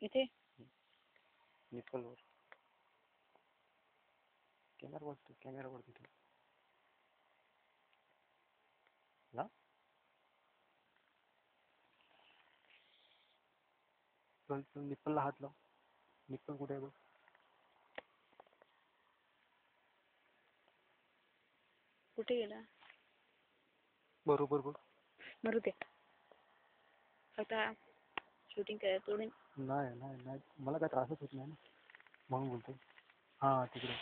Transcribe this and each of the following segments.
इथे निप्पलवर कॅमेरावरती ठेव ना. चल निप्पलला हात लाव. निप्पल कुठे आहे बघ. कुठे गेला? बरोबर बघ. मरू दे, आता शूटिंग करायला थोडी. नाही मला काय त्रासच होत नाही ना, म्हणून बोलतो. हा तिकडे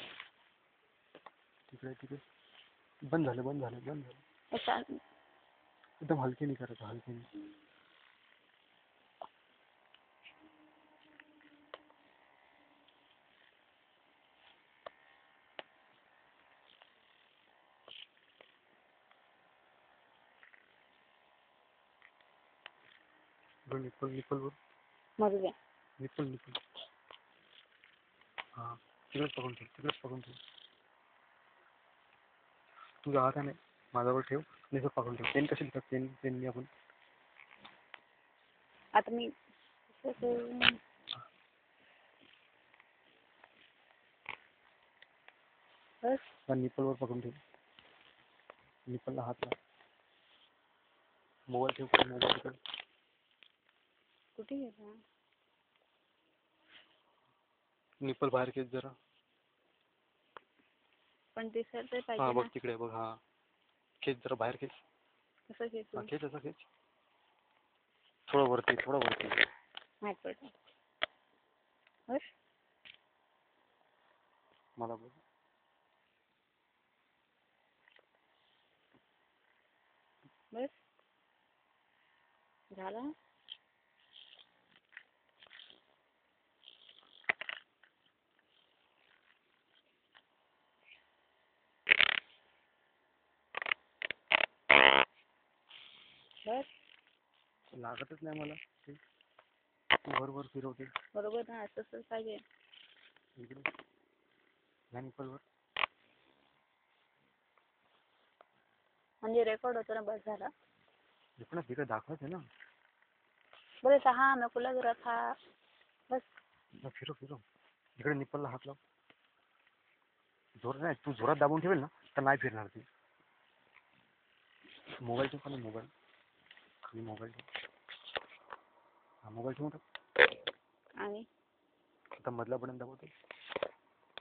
बंद झालं. अच्छा, एकदम हलकीने करायचं, हलकीने. निप्पल मरू दे. निप्पल हा तिकडेच पकडून ठेव. तुझ्या हाताने माझ्यावर ठेव, निसं पकडून ठेव. पेन कशी लिहितात, पेननी आपण. आता मी बस निप्पलवर पकडून ठेव. निप्पलला हात लाव. मोबाईल ठेव. मोबाईल तिकडे. कुठे गेला? निप्पल बाहेर खेच जरा. पण दिसायला तर हा पाहिजे बघ ना. तिकडे बघ. हा खेच जरा बाहेर खेच. कसं खेचू? खेच असं खेच. थोडं वरती. माहित पडलं. बस मला बघ. बस झालं. बस लागतच नाही मला. तू वर फिरवते. बरोबर ना, असं पाहिजे. इकडे ह्या निप्पलवर. म्हणजे रेकॉर्ड होतो ना, बस झाला. इकडे तिकडे दाखवत आहे ना. बस हा नकुला जरा था. बस फिरव. इकडे निप्पलला हात लाव. जोरात नाही, तू जोरात दाबून ठेवेल ना तर नाही फिरणार ती. मोबाईल ठेव. मोबाईल ठेव. हा मोबाईल ठेवून टाक. आणि आता मधला बटन दाबवतो.